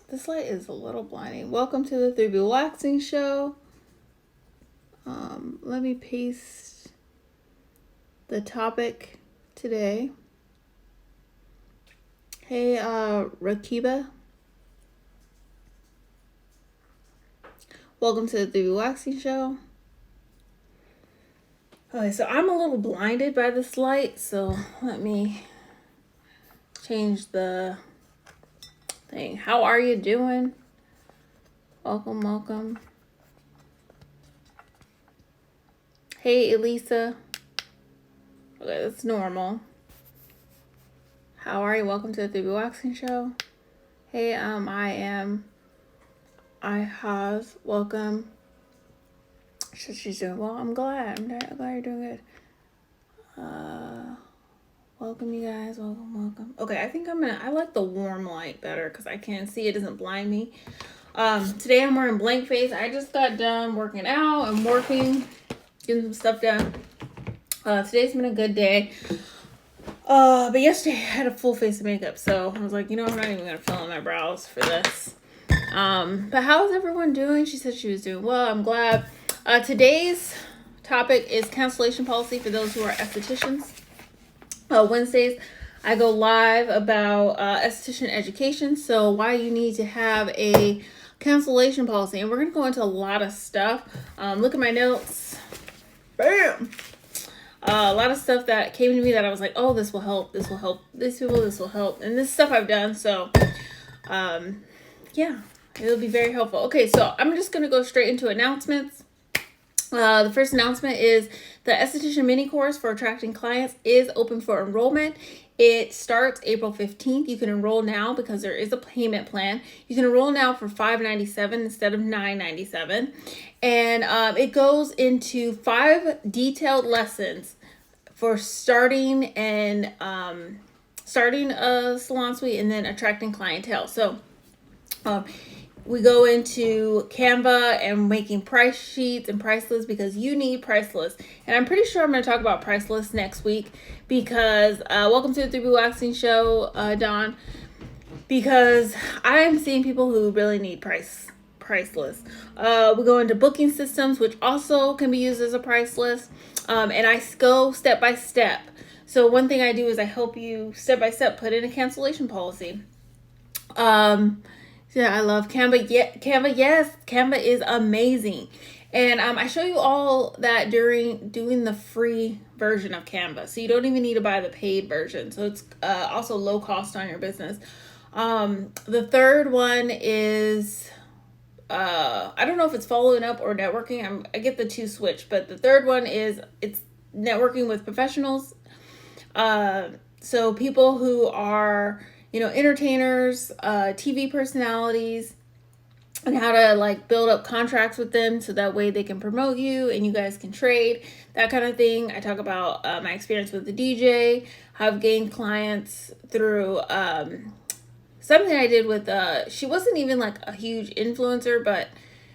This light is a little blinding. Welcome to the 3B Waxing Show. Let me paste the topic today. Hey, Rakiba. Welcome to the 3B Waxing Show. Okay, so I'm a little blinded by this light, so let me change the thing. How are you doing? Welcome, welcome. Hey, Elisa. Okay, that's normal. How are you? Welcome to the 3B Waxing Show. Hey, I has. Welcome. She's doing well. I'm glad. I'm glad you're doing good. Welcome, you guys. Welcome. Okay, I think I like the warm light better because I can see it doesn't blind me. Today I'm wearing blank face. I just got done working out. I'm working, getting some stuff done. Today's been a good day. But yesterday I had a full face of makeup, so I was like, I'm not even gonna fill in my brows for this. But how's everyone doing? She said she was doing well. I'm glad. Today's topic is cancellation policy for those who are estheticians. Wednesdays, I go live about esthetician education, so why you need to have a cancellation policy. And we're going to go into a lot of stuff. Look at my notes. Bam! A lot of stuff that came to me that I was like, oh, this will help. This will help these people. This will help. And this stuff I've done. So, yeah, it'll be very helpful. Okay, so I'm just going to go straight into announcements. The first announcement is the Esthetician mini course for attracting clients is open for enrollment. It starts April 15th. You can enroll now because there is a payment plan. You can enroll now for $597 instead of $997. And it goes into 5 detailed lessons for starting a salon suite and then attracting clientele. So we go into Canva and making price sheets and price lists because you need price lists. And I'm pretty sure I'm going to talk about price lists next week because, welcome to the 3B Waxing Show, Dawn, because I'm seeing people who really need price lists. We go into booking systems, which also can be used as a price list. And I go step by step. So one thing I do is I help you step by step put in a cancellation policy. Yeah, I love Canva. Yeah, Canva, yes. Canva is amazing. And I show you all that during doing the free version of Canva. So you don't even need to buy the paid version. So it's also low cost on your business. The third one is, I don't know if it's following up or networking. I get the two switch. But the third one is it's networking with professionals. So people who are entertainers, TV personalities, and how to build up contracts with them so that way they can promote you and you guys can trade, that kind of thing. I talk about my experience with the DJ, how I've gained clients through something I did with, she wasn't even a huge influencer, but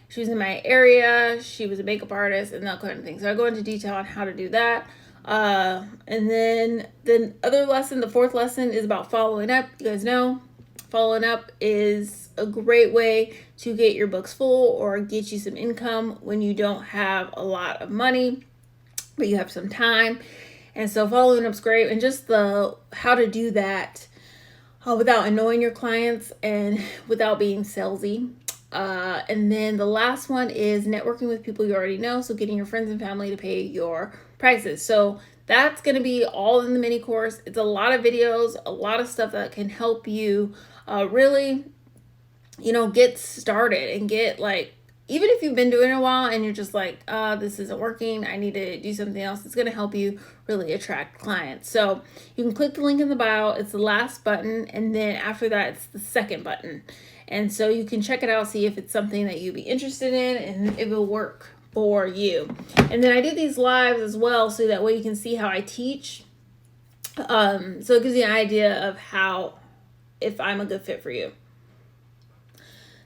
she was in my area. She was a makeup artist and that kind of thing. So I go into detail on how to do that. And then the other lesson, the fourth lesson, is about following up. You guys know following up is a great way to get your books full or get you some income when you don't have a lot of money, but you have some time. And so following up's great. And just how to do that without annoying your clients and without being salesy. And then the last one is networking with people you already know. So getting your friends and family to pay your prices. So that's going to be all in the mini course. It's a lot of videos, a lot of stuff that can help you really, get started and get even if you've been doing it a while and you're just this isn't working, I need to do something else. It's going to help you really attract clients. So you can click the link in the bio. It's the last button. And then after that, it's the second button. And so you can check it out, see if it's something that you'd be interested in and if it'll work for you. And then I did these lives as well, so that way you can see how I teach. So it gives you an idea of if I'm a good fit for you.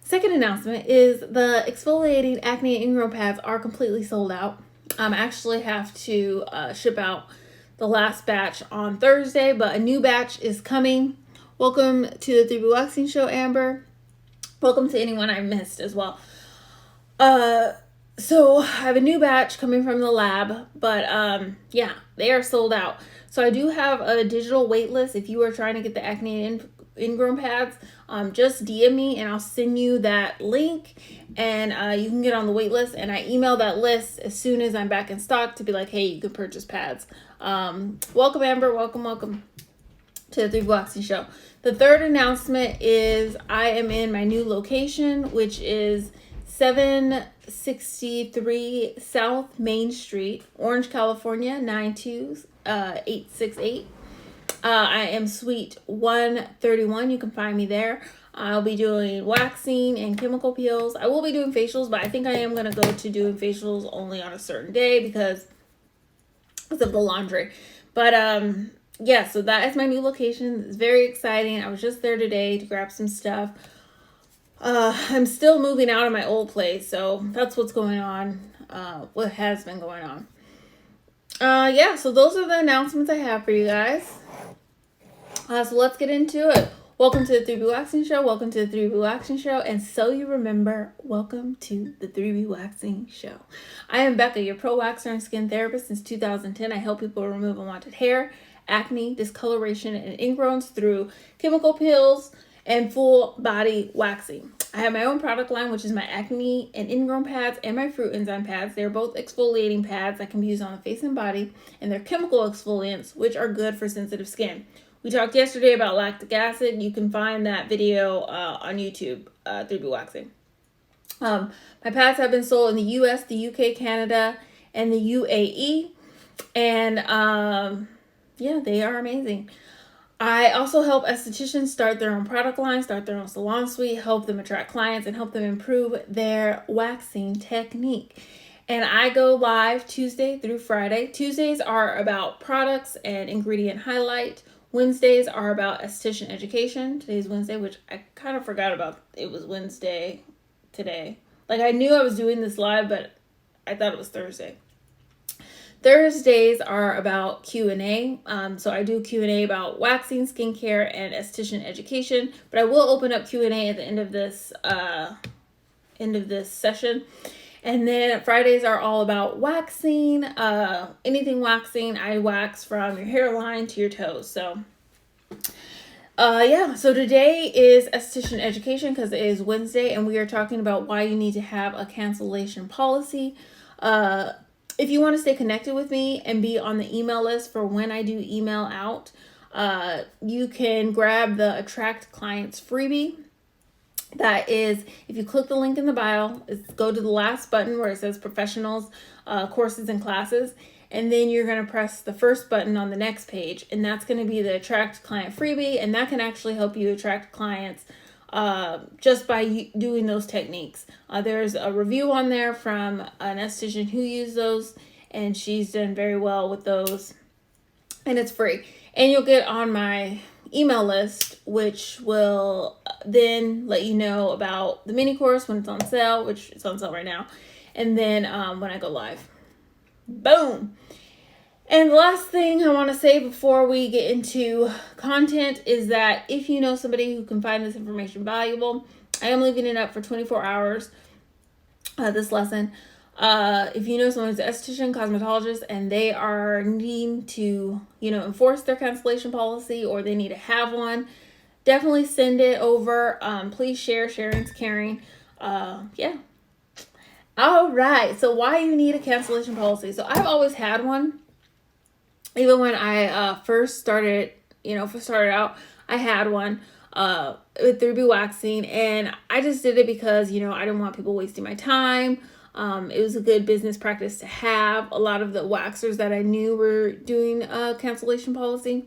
Second announcement is the exfoliating acne ingrown pads are completely sold out. I actually have to ship out the last batch on Thursday, but a new batch is coming. Welcome to the 3B Waxing Show, Amber. Welcome to anyone I missed as well. So I have a new batch coming from the lab, but yeah, they are sold out. So I do have a digital wait list. If you are trying to get the acne ingrown pads, just DM me and I'll send you that link, and you can get on the wait list. And I email that list as soon as I'm back in stock to be like, hey, you can purchase pads. Welcome, Amber. Welcome to the 3 Waxing Show. The third announcement is I am in my new location, which is 763 South Main Street, Orange, California, 92868. I am suite 131. You can find me there. I'll be doing waxing and chemical peels. I will be doing facials, but I think I am going to go to doing facials only on a certain day because of the laundry. But yeah, so that is my new location. It's very exciting. I was just there today to grab some stuff. I'm still moving out of my old place, so that's what's going on. What has been going on. Yeah, so those are the announcements I have for you guys. So let's get into it. Welcome to the 3B Waxing Show. Welcome to the 3B Waxing Show. And so you remember, welcome to the 3B Waxing Show. I am Becca, your pro waxer and skin therapist since 2010. I help people remove unwanted hair, acne, discoloration, and ingrowns through chemical peels and full body waxing. I have my own product line, which is my acne and ingrown pads and my fruit enzyme pads. They're both exfoliating pads that can be used on the face and body, and they're chemical exfoliants, which are good for sensitive skin. We talked yesterday about lactic acid. You can find that video on YouTube, 3B Waxing. My pads have been sold in the US, the UK, Canada, and the UAE. And yeah, they are amazing. I also help estheticians start their own product line, start their own salon suite, help them attract clients, and help them improve their waxing technique. And I go live Tuesday through Friday. Tuesdays are about products and ingredient highlight. Wednesdays are about esthetician education. Today's Wednesday, which I kind of forgot about. It was Wednesday today. Like, I knew I was doing this live, but I thought it was Thursday. Thursdays are about Q&A. So I do Q&A about waxing, skincare, and esthetician education. But I will open up Q&A at the end of this session. And then Fridays are all about waxing, anything waxing. I wax from your hairline to your toes. So, yeah. So today is esthetician education because it is Wednesday, and we are talking about why you need to have a cancellation policy. If you want to stay connected with me and be on the email list for when I do email out, you can grab the Attract Clients freebie. That is, if you click the link in the bio, go to the last button where it says professionals, courses and classes, and then you're going to press the first button on the next page, and that's going to be the Attract Client freebie, and that can actually help you attract clients just by doing those techniques. There's a review on there from an esthetician who used those, and she's done very well with those, and it's free. And you'll get on my email list, which will then let you know about the mini course when it's on sale, which it's on sale right now, and then when I go live. Boom. And the last thing I want to say before we get into content is that if you know somebody who can find this information valuable, I am leaving it up for 24 hours, this lesson. If you know someone who's an esthetician, cosmetologist, and they are needing to, enforce their cancellation policy, or they need to have one, definitely send it over. Please share. Sharing's caring. Yeah. All right. So why you need a cancellation policy? So I've always had one. Even when I first started out, I had one with 3B Waxing, and I just did it because, I didn't want people wasting my time. It was a good business practice to have. A lot of the waxers that I knew were doing a cancellation policy.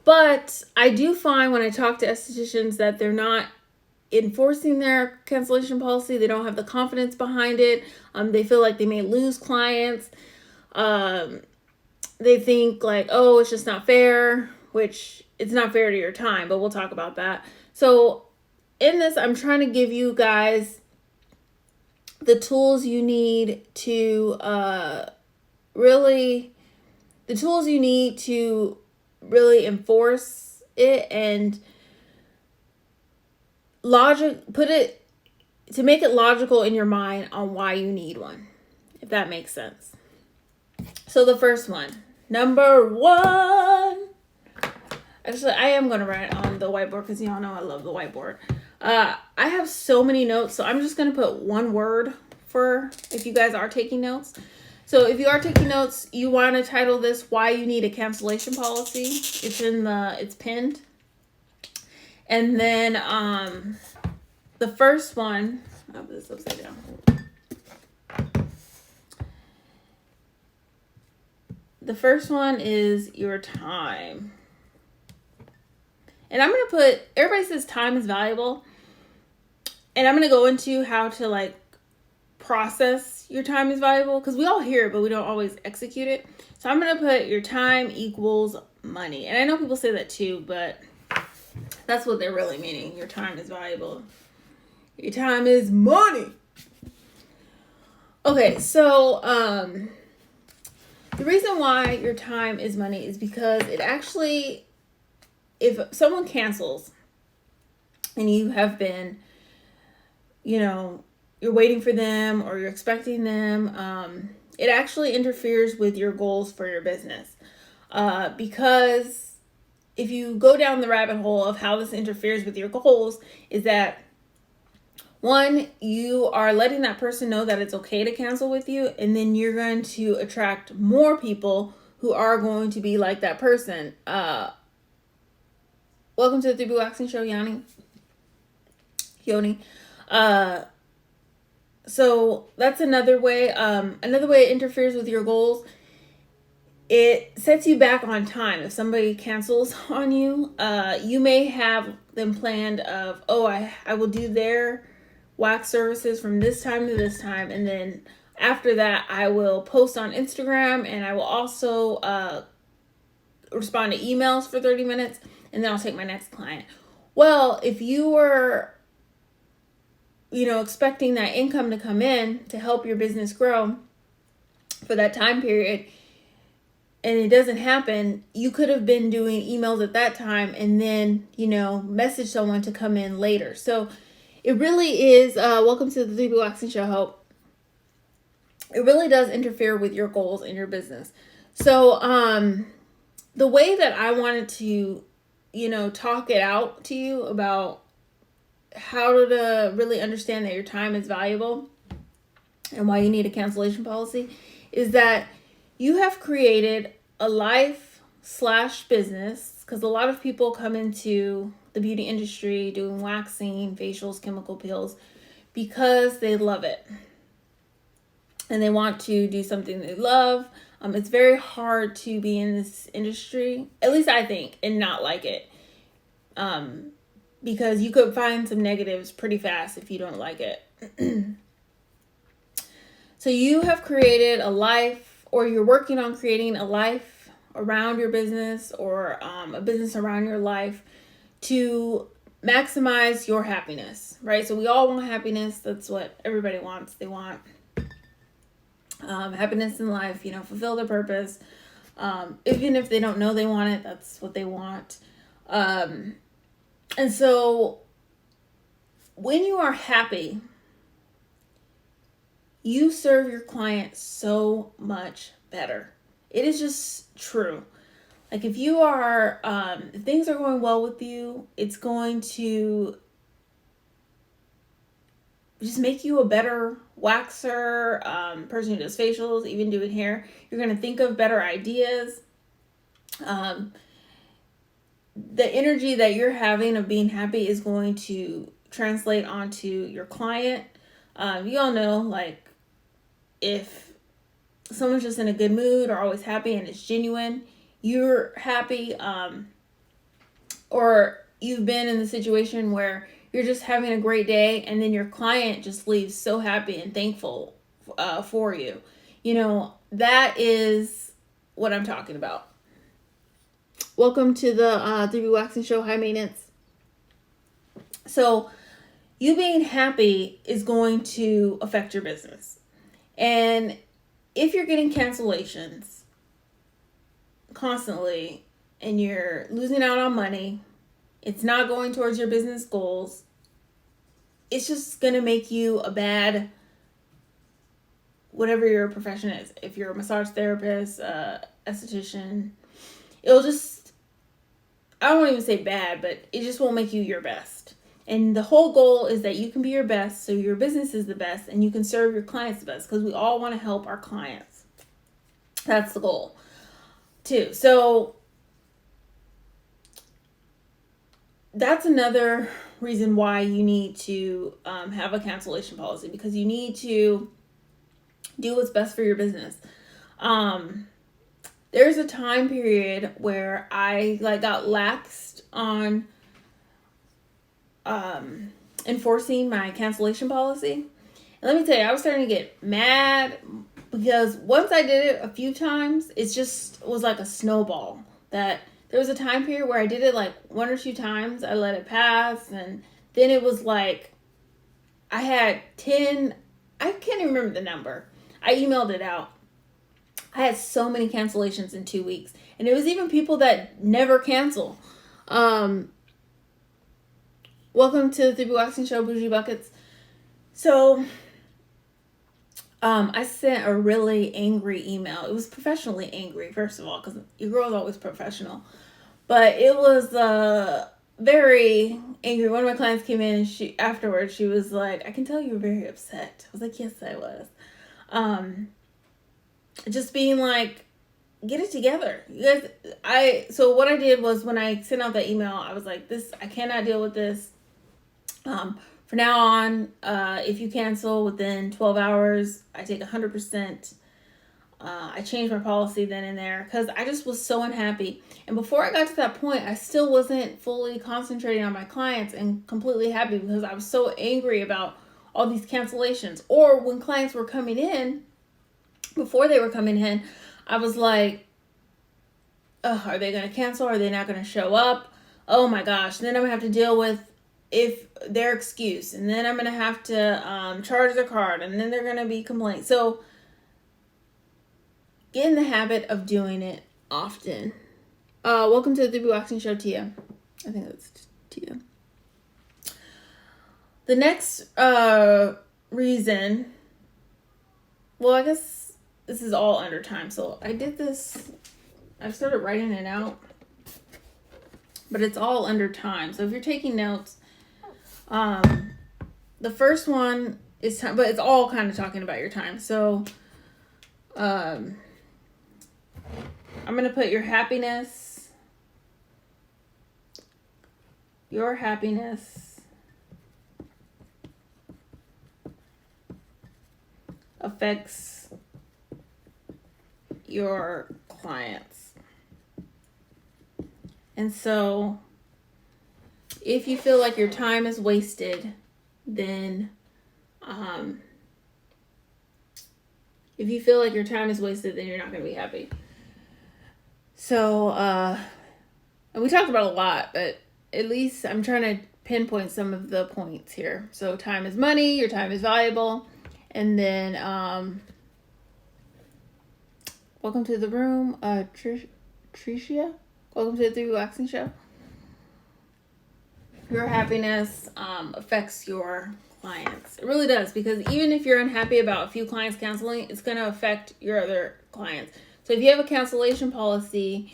But I do find when I talk to estheticians that they're not enforcing their cancellation policy. They don't have the confidence behind it. They feel like they may lose clients. They think like, oh, it's just not fair, which it's not fair to your time, but we'll talk about that. So in this, I'm trying to give you guys the tools you need to really enforce it and to make it logical in your mind on why you need one, if that makes sense. So the first one, number one. Actually, I am going to write on the whiteboard because y'all know I love the whiteboard. I have so many notes, so I'm just going to put one word for if you guys are taking notes. So if you are taking notes, you want to title this "Why You Need a Cancellation Policy." It's pinned. And then the first one, I'll put this upside down. The first one is your time. And I'm going to put, everybody says time is valuable. And I'm going to go into how to like process your time is valuable, because we all hear it, but we don't always execute it. So I'm going to put your time equals money. And I know people say that too, but that's what they're really meaning. Your time is valuable. Your time is money. Okay, so the reason why your time is money is because it actually, if someone cancels and you have been, you're waiting for them or you're expecting them, it actually interferes with your goals for your business. Because if you go down the rabbit hole of how this interferes with your goals, is that one, you are letting that person know that it's okay to cancel with you, and then you're going to attract more people who are going to be like that person. Welcome to the 3B Waxing Show, Yoni. So that's another way. Another way it interferes with your goals. It sets you back on time. If somebody cancels on you, you may have them planned of, I will do their wax services from this time to this time, and then after that I will post on Instagram, and I will also respond to emails for 30 minutes, and then I'll take my next client. Well, if you were expecting that income to come in to help your business grow for that time period, and it doesn't happen, you could have been doing emails at that time and then message someone to come in later. So it really is, welcome to the 3B Waxing Show, Hope. It really does interfere with your goals in your business. So the way that I wanted to, talk it out to you about how to really understand that your time is valuable and why you need a cancellation policy is that you have created a life/business, because a lot of people come into the beauty industry doing waxing, facials, chemical peels because they love it and they want to do something they love. It's very hard to be in this industry, at least I think, and not like it, because you could find some negatives pretty fast if you don't like it. So you have created a life, or you're working on creating a life around your business, or a business around your life, to maximize your happiness, right? So we all want happiness. That's what everybody wants. They want happiness in life, fulfill their purpose. Even if they don't know they want it, that's what they want. And so when you are happy, you serve your client so much better. It is just true. Like if you are, if things are going well with you, it's going to just make you a better waxer, person who does facials, even doing hair. You're going to think of better ideas. The energy that you're having of being happy is going to translate onto your client. You all know, like, if someone's just in a good mood or always happy and it's genuine, you're happy, or you've been in the situation where you're just having a great day and then your client just leaves so happy and thankful for you. That is what I'm talking about. Welcome to the 3B Waxing Show, High Maintenance. So you being happy is going to affect your business. And if you're getting cancellations constantly and you're losing out on money, it's not going towards your business goals, it's just going to make you a bad, whatever your profession is. If you're a massage therapist, esthetician, it'll just, I won't even say bad, but it just won't make you your best. And the whole goal is that you can be your best, so your business is the best, and you can serve your clients the best, because we all want to help our clients. That's the goal, too. So that's another reason why you need to have a cancellation policy, because you need to do what's best for your business. There's a time period where I got laxed on enforcing my cancellation policy. And let me tell you, I was starting to get mad, because once I did it a few times, it just was like a snowball. That there was a time period where I did it like 1 or 2 times. I let it pass, and then it was like I had 10, I can't even remember the number. I emailed it out. I had so many cancellations in 2 weeks. And it was even people that never cancel. Welcome to the 3B Waxing Show, Bougie Buckets. So, I sent a really angry email. It was professionally angry, first of all, because your girl's always professional. But it was very angry. One of my clients came in, and afterwards she was like, "I can tell you were very upset." I was like, "Yes, I was." Just being like, get it together, you guys. So what I did was, when I sent out that email, I was like, I cannot deal with this. For now on, if you cancel within 12 hours, I take 100%. I changed my policy then and there, because I just was so unhappy. And before I got to that point, I still wasn't fully concentrating on my clients and completely happy, because I was so angry about all these cancellations. Or when clients were coming in, before they were coming in, I was like, are they going to cancel? Are they not going to show up? Oh my gosh. And then I'm going to have to deal with their excuse. And then I'm going to have to charge their card. And then they're going to be complaining. So get in the habit of doing it often. Welcome to the 3B Waxing Show, Tia. I think that's Tia. The next reason, well, I guess this is all under time. So I did this, I've started writing it out, but it's all under time. So if you're taking notes, the first one is time, but it's all kind of talking about your time. So I'm going to put your happiness affects your clients. And so if you feel like your time is wasted, then you're not going to be happy. So, and we talked about a lot, but at least I'm trying to pinpoint some of the points here. So time is money, your time is valuable. And then, welcome to the room, Tricia. Welcome to the 3B Waxing Show. Your happiness affects your clients. It really does, because even if you're unhappy about a few clients canceling, it's going to affect your other clients. So if you have a cancellation policy,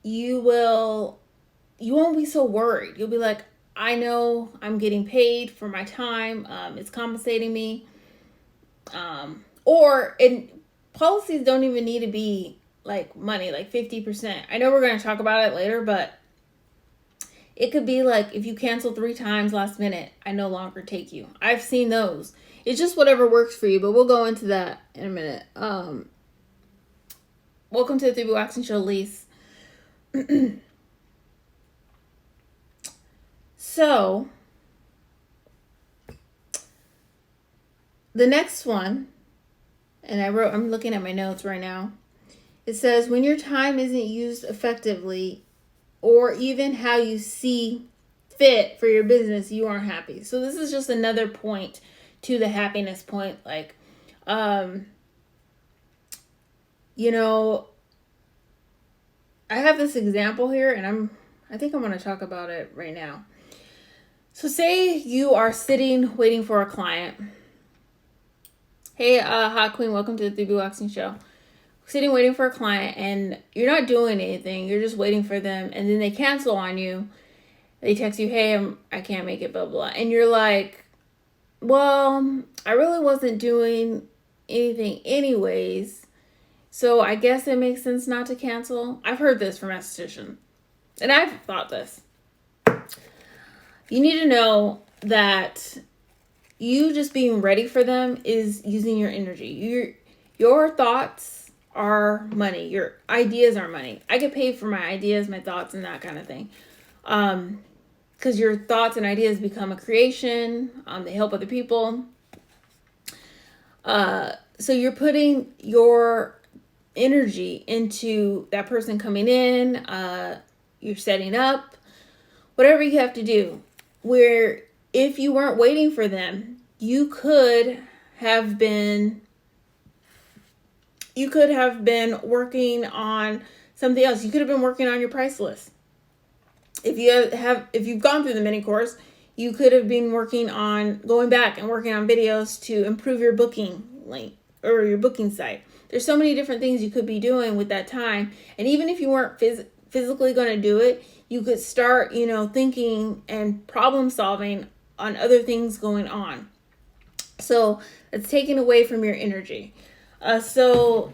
you won't be so worried. You'll be like, I know I'm getting paid for my time. It's compensating me. And policies don't even need to be like money, like 50%. I know we're going to talk about it later, but it could be like, if you cancel 3 times last minute, I no longer take you. I've seen those. It's just whatever works for you, but we'll go into that in a minute. Welcome to the 3B Waxing Show, Lise. So, the next one, and I'm looking at my notes right now. It says, when your time isn't used effectively, or even how you see fit for your business, you aren't happy. So this is just another point to the happiness point. Like, I have this example here, and I think I'm going to talk about it right now. So say you are sitting waiting for a client. Hey, Hot Queen, welcome to the 3B Waxing Show. Sitting waiting for a client and you're not doing anything. You're just waiting for them, and then they cancel on you. They text you, hey, I can't make it, blah, blah. And you're like, well, I really wasn't doing anything anyways, so I guess it makes sense not to cancel. I've heard this from estheticians, and I've thought this. You need to know that you just being ready for them is using your energy. Your thoughts are money. Your ideas are money. I get paid for my ideas, my thoughts, and that kind of thing. Because your thoughts and ideas become a creation. They help other people. So you're putting your energy into that person coming in. You're setting up. Whatever you have to do. Where if you weren't waiting for them, you could have been working on something else. You could have been working on your price list. If you've gone through the mini course, you could have been working on going back and working on videos to improve your booking link or your booking site. There's so many different things you could be doing with that time. And even if you weren't physically going to do it, you could start, thinking and problem solving on other things going on. So it's taken away from your energy. So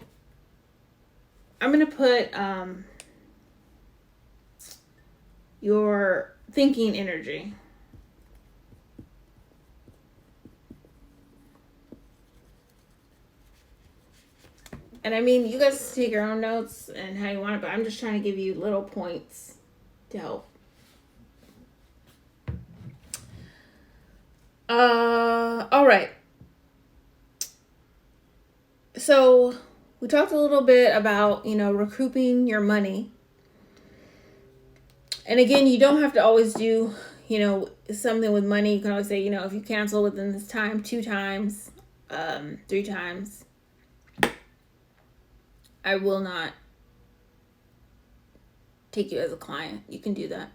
I'm going to put your thinking energy. And I mean, you guys take your own notes and how you want it, but I'm just trying to give you little points to help. All right. So we talked a little bit about, recouping your money. And again, you don't have to always do, something with money. You can always say, if you cancel within this time, 2 times, 3 times, I will not take you as a client. You can do that.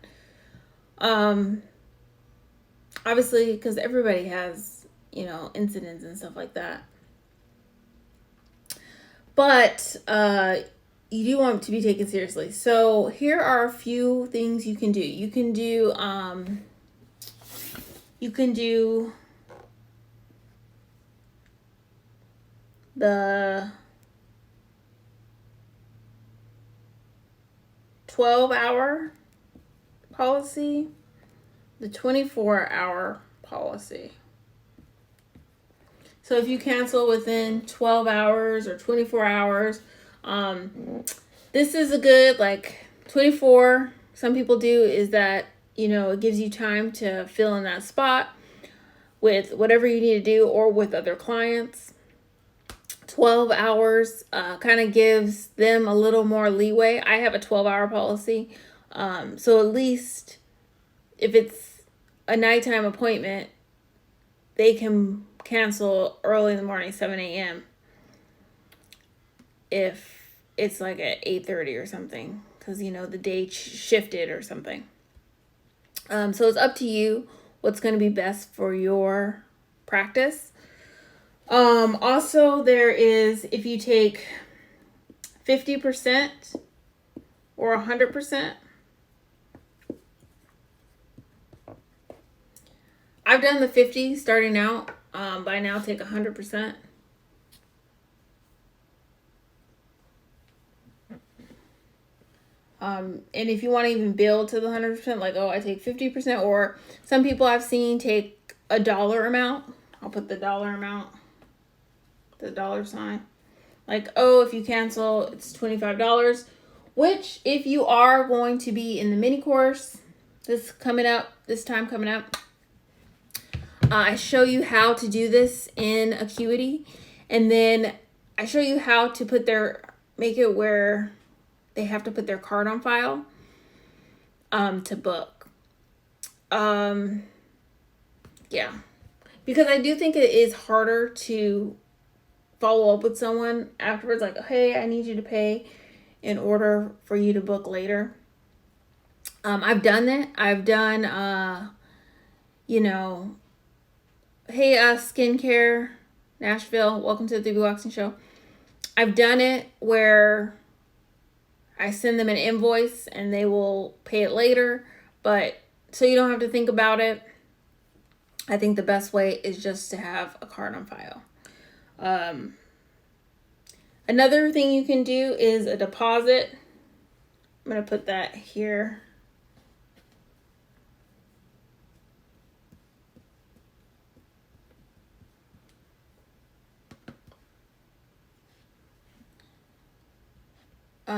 Obviously, because everybody has, incidents and stuff like that. But you do want to be taken seriously. So here are a few things you can do. You can do the 12-hour policy, the 24-hour policy. So if you cancel within 12 hours or 24 hours, this is a good 24. Some people do is that, it gives you time to fill in that spot with whatever you need to do or with other clients. 12 hours kind of gives them a little more leeway. I have a 12-hour policy. So at least if it's a nighttime appointment, they can cancel early in the morning, 7 a.m. if it's at 8:30 or something, because the day shifted or something. So it's up to you what's going to be best for your practice. Also, there is, if you take 50% or 100%. I've done the 50 starting out, but I now take 100%. And if you want to even build to the 100%, I take 50%, or some people I've seen take a dollar amount. I'll put the dollar amount, the dollar sign. If you cancel, it's $25, which if you are going to be in the mini course, this time coming up, I show you how to do this in Acuity, and then I show you how to make it where they have to put their card on file to book. Yeah, because I do think it is harder to follow up with someone afterwards, hey, I need you to pay in order for you to book later. I've done that. I've done you know, hey, skincare, Nashville, welcome to the 3B Waxing Show. I've done it where I send them an invoice and they will pay it later, but so you don't have to think about it. I think the best way is just to have a card on file. Another thing you can do is a deposit. I'm going to put that here.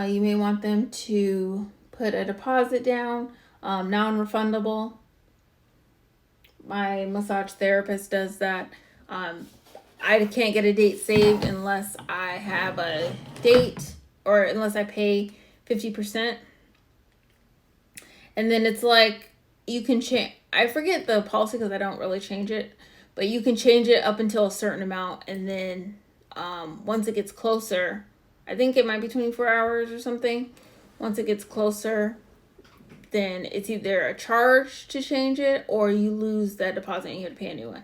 You may want them to put a deposit down, non-refundable. My massage therapist does that. I can't get a date saved unless I have a date or unless I pay 50%. And then it's like you can change. I forget the policy because I don't really change it, but you can change it up until a certain amount. And then once it gets closer, I think it might be 24 hours or something. Once it gets closer, then it's either a charge to change it or you lose that deposit and you have to pay a new one.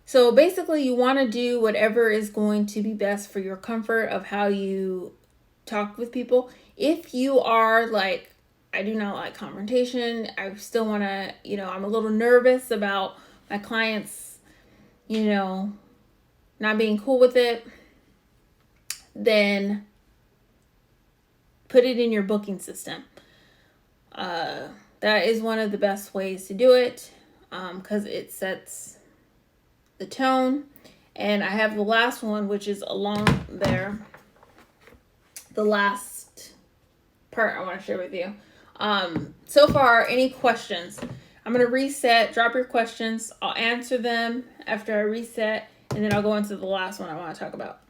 So basically you want to do whatever is going to be best for your comfort of how you talk with people. If you are like, I do not like confrontation, I still want to, I'm a little nervous about my clients, not being cool with it, then put it in your booking system. That is one of the best ways to do it because it sets the tone. And I have the last one, which is along there. The last part I want to share with you. So far, any questions? I'm going to reset, drop your questions. I'll answer them after I reset, and then I'll go into the last one I want to talk about.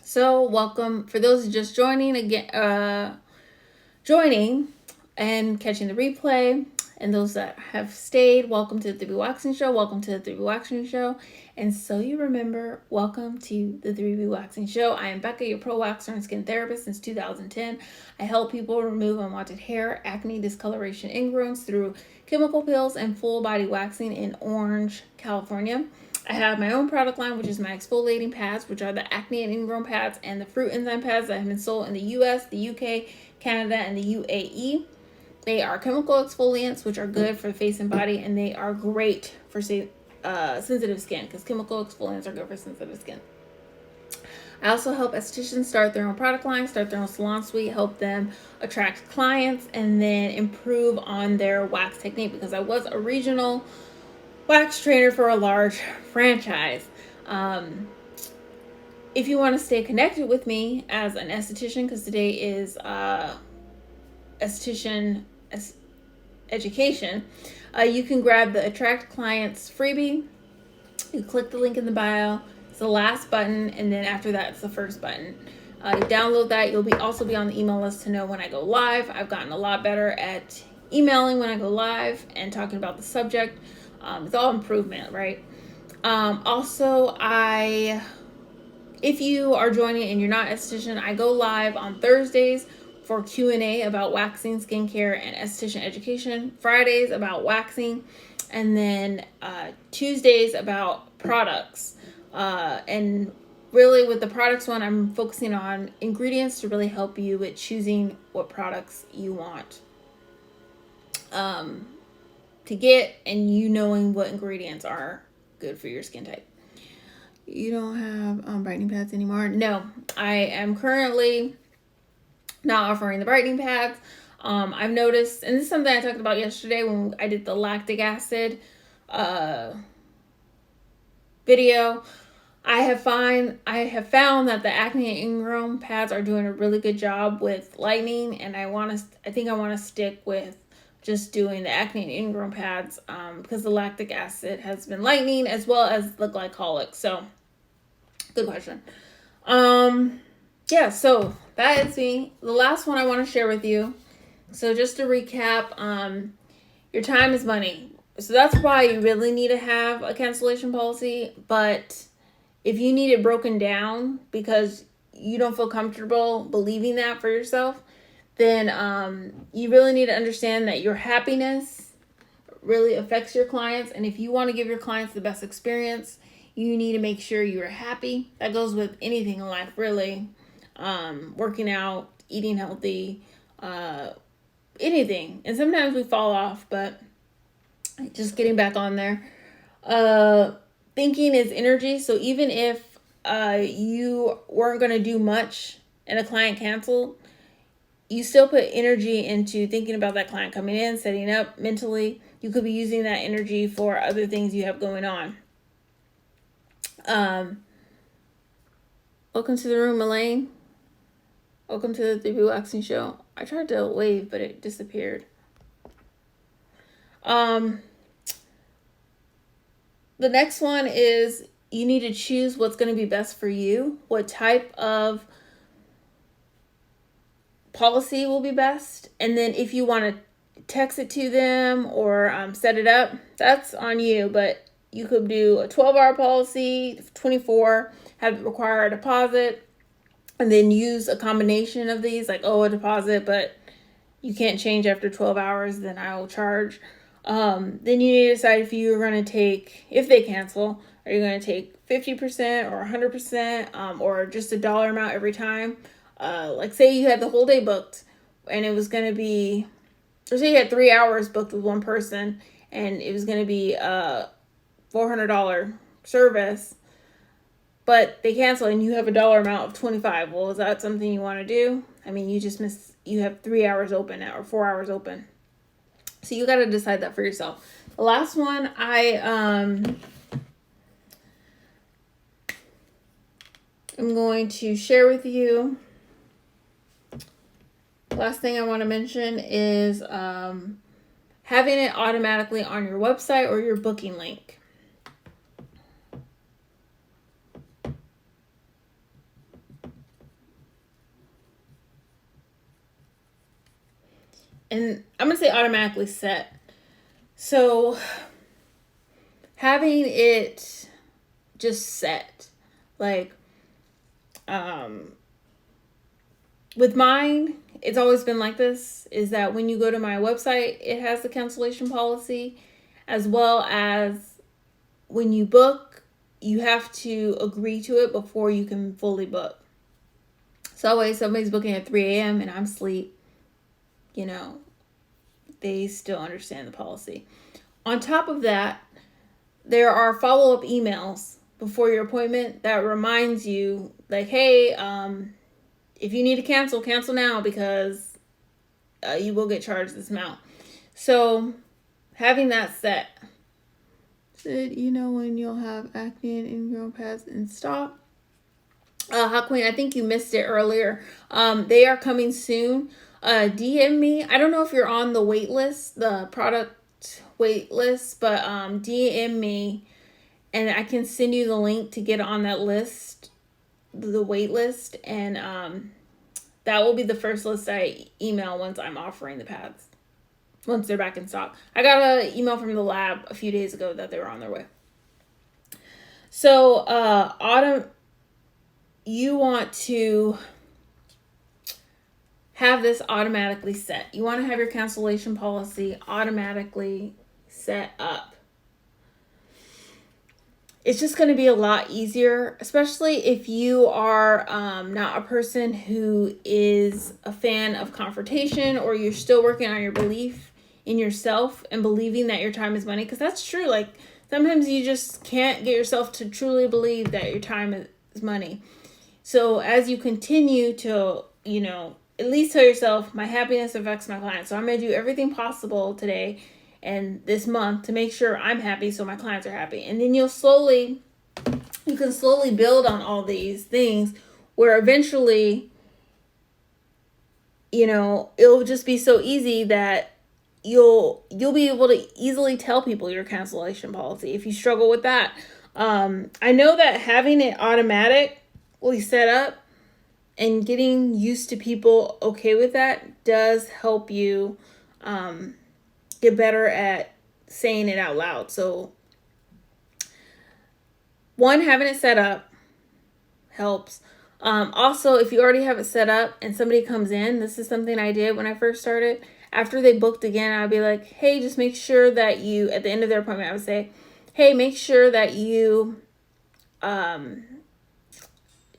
So welcome. For those just joining and catching the replay, and those that have stayed, welcome to the 3B Waxing Show. Welcome to the 3B Waxing Show. And so you remember, welcome to the 3B Waxing Show. I am Becca, your pro waxer and skin therapist since 2010. I help people remove unwanted hair, acne, discoloration, ingrowns through chemical peels and full body waxing in Orange, California. I have my own product line, which is my exfoliating pads, which are the acne and ingrown pads and the fruit enzyme pads that have been sold in the US, the UK, Canada, and the UAE. They are chemical exfoliants, which are good for the face and body, and they are great for sensitive skin because chemical exfoliants are good for sensitive skin. I also help estheticians start their own product line, start their own salon suite, help them attract clients, and then improve on their wax technique because I was a regional wax trainer for a large franchise. If you want to stay connected with me as an esthetician, because today is esthetician education, you can grab the Attract Clients freebie. You click the link in the bio. It's the last button, and then after that, it's the first button. You download that. You'll also be on the email list to know when I go live. I've gotten a lot better at emailing when I go live and talking about the subject. It's all improvement, right? Also, if you are joining and you're not an esthetician, I go live on Thursdays for Q&A about waxing, skincare, and esthetician education. Fridays about waxing, and then Tuesdays about products. And really with the products one, I'm focusing on ingredients to really help you with choosing what products you want to get, and you knowing what ingredients are good for your skin type. You don't have brightening pads anymore? No, I am currently not offering the brightening pads. I've noticed, and this is something I talked about yesterday when I did the lactic acid video. I have found that the acne and ingrown pads are doing a really good job with lightening, and I think I want to stick with just doing the acne and ingrown pads because the lactic acid has been lightening as well as the glycolic. So, good question. Yeah, so that is me. The last one I want to share with you. So just to recap, your time is money. So that's why you really need to have a cancellation policy. But if you need it broken down because you don't feel comfortable believing that for yourself, then you really need to understand that your happiness really affects your clients. And if you want to give your clients the best experience, you need to make sure you're happy. That goes with anything in life, really. Working out, eating healthy, anything. And sometimes we fall off, but just getting back on there. Thinking is energy. So even if you weren't going to do much and a client canceled, you still put energy into thinking about that client coming in, setting up mentally. You could be using that energy for other things you have going on. Welcome to the room, Elaine. Welcome to the 3B Waxing Show. I tried to wave, but it disappeared. The next one is you need to choose what's going to be best for you. What type of policy will be best. And then if you want to text it to them or set it up, that's on you. But you could do a 12-hour policy, 24, have require a deposit, and then use a combination of these, like, a deposit, but you can't change after 12 hours, then I will charge. Then you need to decide if you're going to take, if they cancel, are you going to take 50% or 100%, or just a dollar amount every time? Like, say you had the whole day booked and it was going to be, or say you had 3 hours booked with one person and it was going to be a $400 service, but they cancel and you have a dollar amount of 25. Well, is that something you want to do? I mean, you have 3 hours open now or 4 hours open. So you got to decide that for yourself. The last one I'm going to share with you. Last thing I want to mention is having it automatically on your website or your booking link. And I'm going to say automatically set. So having it just set, like, with mine, it's always been like this, is that when you go to my website, it has the cancellation policy, as well as when you book, you have to agree to it before you can fully book. So that way, somebody's booking at 3 a.m. and I'm asleep, they still understand the policy. On top of that, there are follow-up emails before your appointment that reminds you, like, hey, if you need to cancel now because you will get charged this amount. So having that set. Said, when you'll have acne and ingrown pads in stock. Hot Queen, I think you missed it earlier. They are coming soon. DM me. I don't know if you're on the wait list, the product wait list, but DM me and I can send you the link to get on that list, the wait list, and that will be the first list I email once I'm offering the pads, once they're back in stock. I got an email from the lab a few days ago that they were on their way. So you want to have this automatically set. You want to have your cancellation policy automatically set up. It's just going to be a lot easier, especially if you are not a person who is a fan of confrontation, or you're still working on your belief in yourself and believing that your time is money. Because that's true. Like, sometimes you just can't get yourself to truly believe that your time is money. So as you continue to, at least tell yourself, my happiness affects my clients. So I'm going to do everything possible today and this month to make sure I'm happy so my clients are happy. And then you can slowly build on all these things where eventually, it'll just be so easy that you'll be able to easily tell people your cancellation policy if you struggle with that. I know that having it automatically set up and getting used to people okay with that does help you get better at saying it out loud. So one, having it set up helps. Also, if you already have it set up and somebody comes in, this is something I did when I first started. After they booked again, I'd be like, hey, just make sure that you, at the end of their appointment, I would say, hey, make sure that you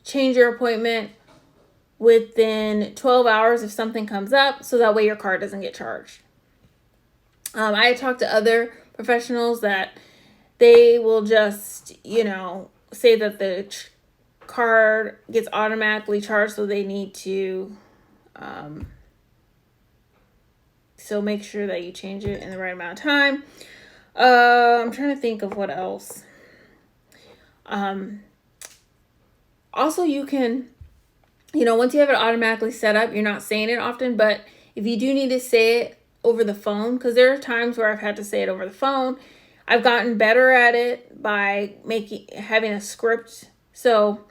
change your appointment within 12 hours if something comes up, so that way your card doesn't get charged. I talked to other professionals that they will just, say that the card gets automatically charged, so they need to so make sure that you change it in the right amount of time. I'm trying to think of what else. Also, you can, once you have it automatically set up, you're not saying it often, but if you do need to say it over the phone, because there are times where I've had to say it over the phone, I've gotten better at it by having a script. So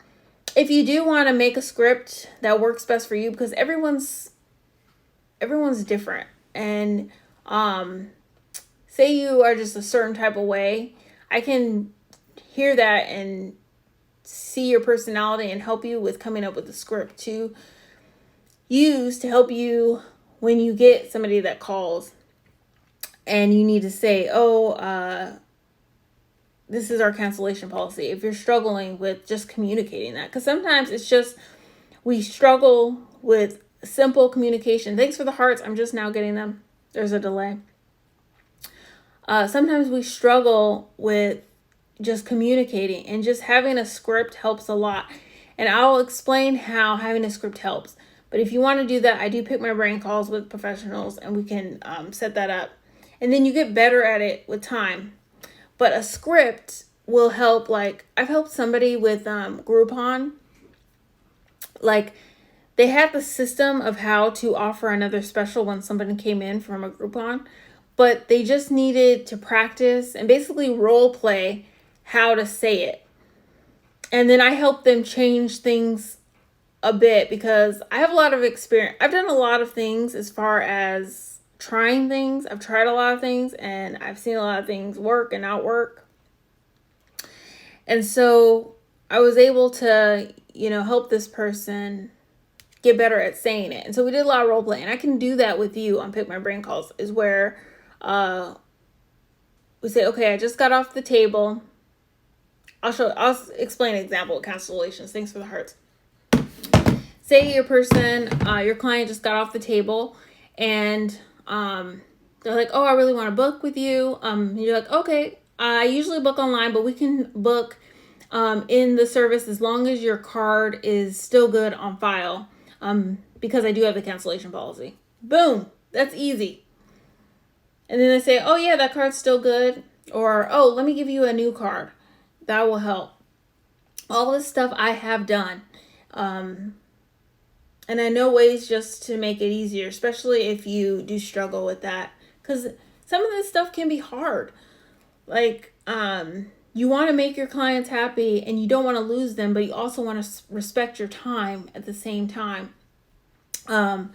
if you do want to make a script that works best for you, because everyone's different, and say you are just a certain type of way, I can hear that and see your personality and help you with coming up with a script to use to help you when you get somebody that calls and you need to say, this is our cancellation policy. If you're struggling with just communicating that, because sometimes it's just, we struggle with simple communication. Thanks for the hearts. I'm just now getting them. There's a delay. Sometimes we struggle with just communicating, and just having a script helps a lot. And I'll explain how having a script helps. But if you want to do that, I do pick my brain calls with professionals, and we can set that up. And then you get better at it with time. But a script will help. Like, I've helped somebody with Groupon. Like, they had the system of how to offer another special when somebody came in from a Groupon, but they just needed to practice and basically role play how to say it. And then I helped them change things a bit, because I have a lot of experience. I've done a lot of things as far as trying things. I've tried a lot of things, and I've seen a lot of things work and not work. And so I was able to, help this person get better at saying it. And so we did a lot of role play, and I can do that with you on Pick My Brain Calls, is where we say, okay, I just got off the table. I'll explain an example of cancellations. Thanks for the hearts. Say your client just got off the table, and they're like, oh, I really want to book with you. You're like, okay, I usually book online, but we can book in the service as long as your card is still good on file, because I do have the cancellation policy. Boom, that's easy. And then they say, oh yeah, that card's still good. Or, oh, let me give you a new card. That will help. All this stuff I have done. And I know ways just to make it easier, especially if you do struggle with that. Because some of this stuff can be hard. Like, you want to make your clients happy and you don't want to lose them, but you also want to respect your time at the same time. And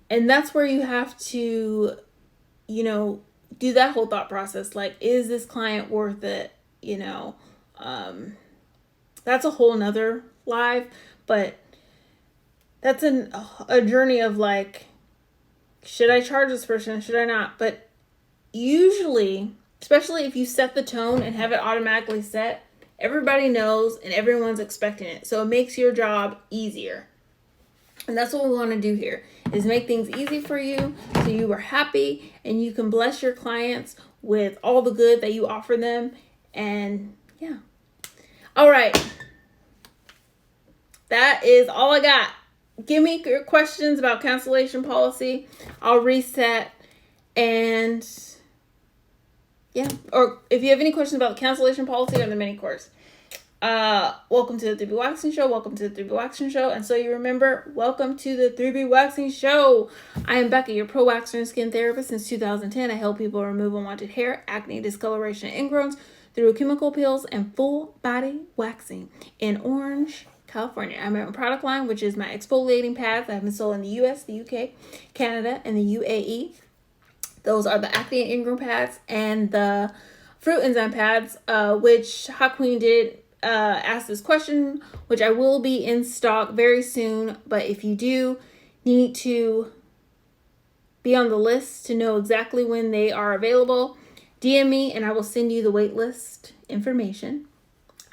that's where you have to, do that whole thought process. Like, is this client worth it? That's a whole nother live, but that's a journey of like, should I charge this person? Should I not? But usually, especially if you set the tone and have it automatically set, everybody knows and everyone's expecting it. So it makes your job easier. And that's what we want to do here, is make things easy for you so you are happy and you can bless your clients with all the good that you offer them. And yeah. All right. That is all I got. Give me your questions about cancellation policy. I'll reset. And yeah. Or if you have any questions about the cancellation policy or the mini course, welcome to the 3B Waxing Show. Welcome to the 3B Waxing Show. And so you remember, welcome to the 3B Waxing Show. I am Becca, your pro waxer and skin therapist since 2010. I help people remove unwanted hair, acne, discoloration, and ingrowns through chemical peels and full body waxing in Orange, California. I have my product line, which is my exfoliating pads that have been sold in the US, the UK, Canada, and the UAE. Those are the acne and ingrown pads and the fruit enzyme pads, which Hot Queen did asked this question, which I will be in stock very soon. But if you do need to be on the list to know exactly when they are available, DM me and I will send you the wait list information.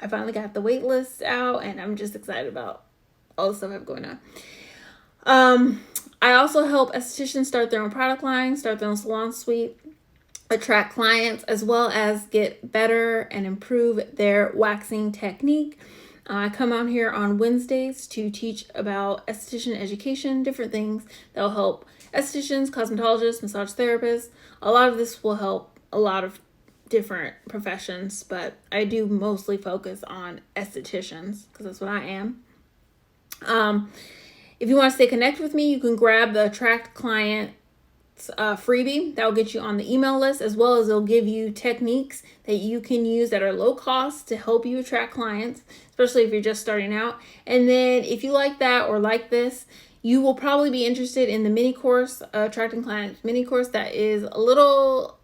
I finally got the wait list out and I'm just excited about all the stuff I have going on. I also help estheticians start their own product line, start their own salon suite, attract clients, as well as get better and improve their waxing technique. I come out here on Wednesdays to teach about esthetician education, different things that will help estheticians, cosmetologists, massage therapists. A lot of this will help a lot of different professions, but I do mostly focus on estheticians because that's what I am. If you want to stay connected with me, you can grab the Attract Clients freebie. That will get you on the email list, as well as it'll give you techniques that you can use that are low cost to help you attract clients, especially if you're just starting out. And then if you like that or like this, you will probably be interested in the mini course, Attracting Clients mini course. That is a little,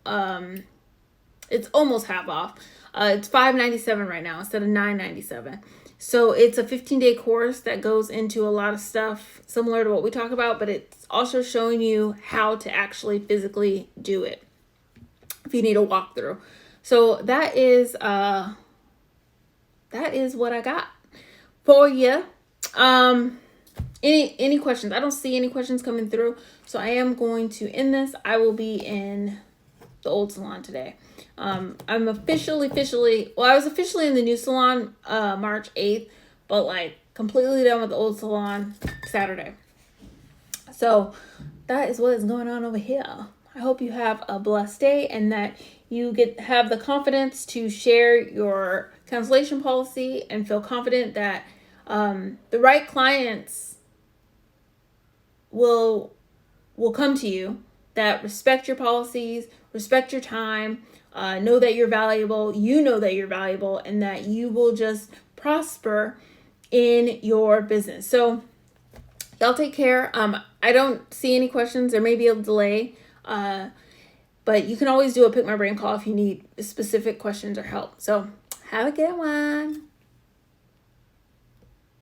it's almost half off. It's $5.97 right now instead of $9.97. So it's a 15-day course that goes into a lot of stuff similar to what we talk about, but it's also showing you how to actually physically do it if you need a walkthrough. So that is what I got for you. Any questions? I don't see any questions coming through, so I am going to end this. I will be in the old salon today. I'm I was officially in the new salon March 8th, but like completely done with the old salon Saturday. So that is what is going on over here. I hope you have a blessed day and that you have the confidence to share your cancellation policy and feel confident that the right clients will come to you, that respect your policies, respect your time, know that you're valuable, you know that you're valuable, and that you will just prosper in your business. So y'all take care. I don't see any questions. There may be a delay, but you can always do a pick my brain call if you need specific questions or help. So have a good one.